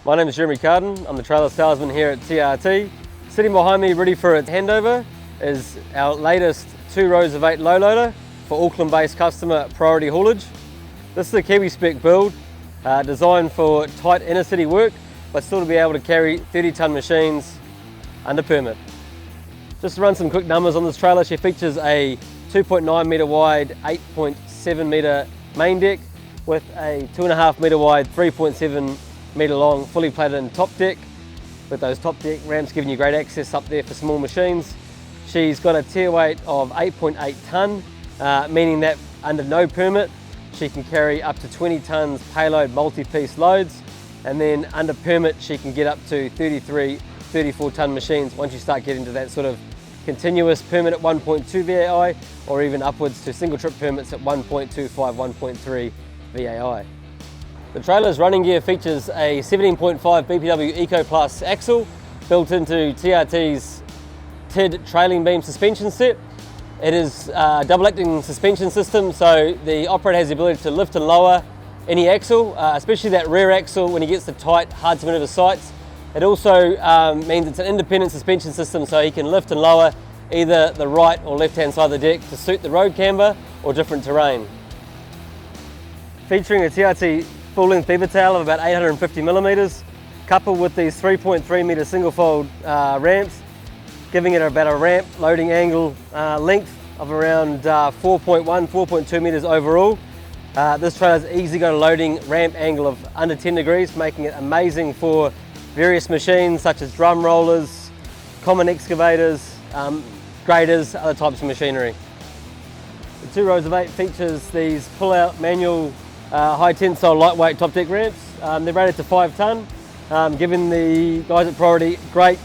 My name is Jeremy Carden. I'm the trailer salesman here at TRT. Sitting behind me, ready for its handover, is our latest 2 rows of 8 low loader for Auckland-based customer Priority Haulage. This is a Kiwi-spec build designed for tight inner city work, but still to be able to carry 30-tonne machines under permit. Just to run some quick numbers on this trailer, she features a 2.9 metre wide, 8.7 metre main deck with a 2.5 metre wide, 3.7 metre long, fully plated in top deck, with those top deck ramps giving you great access up there for small machines. She's got a tier weight of 8.8 tonne, meaning that under no permit she can carry up to 20 tonnes payload multi-piece loads, and then under permit she can get up to 33, 34 tonne machines once you start getting to that sort of continuous permit at 1.2 VAI, or even upwards to single trip permits at 1.25, 1.3 VAI. The trailer's running gear features a 17.5 BPW Eco Plus axle built into TRT's TID trailing beam suspension set. It is a double acting suspension system, so the operator has the ability to lift and lower any axle, especially that rear axle when he gets to tight, hard to maneuver sites. It also means it's an independent suspension system, so he can lift and lower either the right or left hand side of the deck to suit the road camber or different terrain. Featuring a TRT full-length beaver tail of about 850mm, coupled with these 3.3 metre single-fold ramps, giving it about a ramp loading angle length of around 4.1, 4.2 metres overall. This trailer has easy go loading ramp angle of under 10 degrees, making it amazing for various machines such as drum rollers, common excavators, graders, other types of machinery. The 2 rows of 8 features these pull-out manual high tensile lightweight top deck ramps. They're rated to 5 tonne, giving the guys at Priority great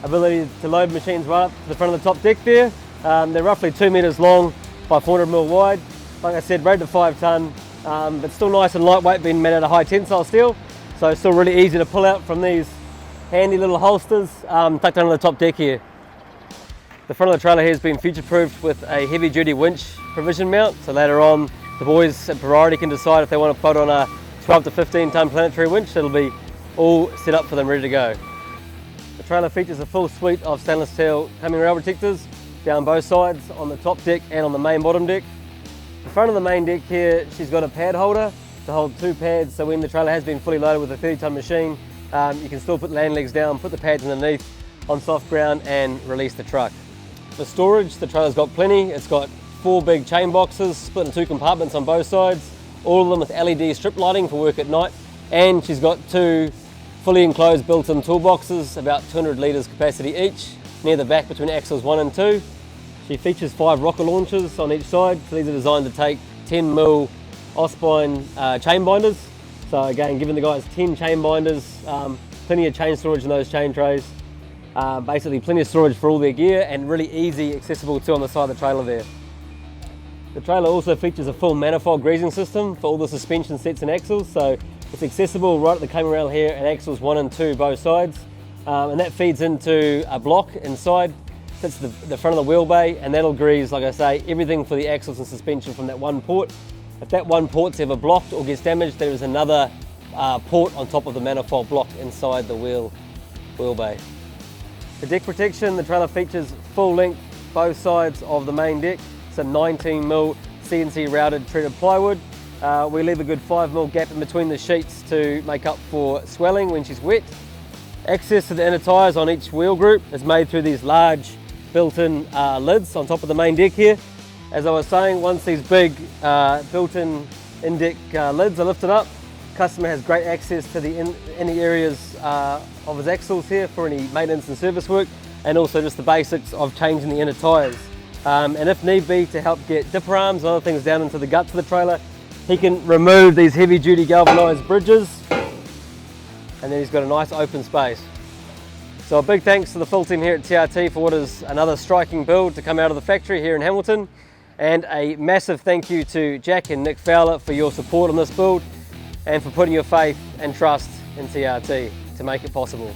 ability to load machines right up to the front of the top deck there. They're roughly 2 metres long by 400mm wide. Like I said, rated to 5 tonne, but still nice and lightweight, being made out of high tensile steel. So it's still really easy to pull out from these handy little holsters tucked under the top deck here. The front of the trailer here has been future-proofed with a heavy-duty winch provision mount, so later on the boys at Priority can decide if they want to put on a 12 to 15 tonne planetary winch. It'll be all set up for them, ready to go. The trailer features a full suite of stainless steel coming rail protectors down both sides, on the top deck and on the main bottom deck. The front of the main deck here, she's got a pad holder to hold 2 pads, so when the trailer has been fully loaded with a 30-tonne machine, you can still put the land legs down, put the pads underneath on soft ground and release the truck. For storage, the trailer's got plenty. It's got 4 big chain boxes split into 2 compartments on both sides, all of them with LED strip lighting for work at night, and she's got 2 fully enclosed built-in toolboxes, about 200 litres capacity each, near the back between axles 1 and 2. She features 5 rocket launchers on each side, so these are designed to take 10mm Osspine chain binders. So again, giving the guys 10 chain binders, plenty of chain storage in those chain trays, basically plenty of storage for all their gear, and really easy accessible too on the side of the trailer there. The trailer also features a full manifold greasing system for all the suspension sets and axles, so it's accessible right at the coming rail here and axles 1 and 2 both sides, and that feeds into a block inside, sits the front of the wheel bay, and that'll grease, like I say, everything for the axles and suspension from that one port. If that one port's ever blocked or gets damaged, there is another port on top of the manifold block inside the wheel bay. For deck protection, the trailer features full length both sides of the main deck. Some 19mm CNC routed treated plywood. We leave a good 5mm gap in between the sheets to make up for swelling when she's wet. Access to the inner tyres on each wheel group is made through these large built-in lids on top of the main deck here. As I was saying, once these big built-in in-deck lids are lifted up, the customer has great access to the inner areas of his axles here for any maintenance and service work, and also just the basics of changing the inner tyres. And if need be, to help get dipper arms and other things down into the guts of the trailer, he can remove these heavy duty galvanised bridges, and then he's got a nice open space. So a big thanks to the full team here at TRT for what is another striking build to come out of the factory here in Hamilton, and a massive thank you to Jack and Nick Fowler for your support on this build and for putting your faith and trust in TRT to make it possible.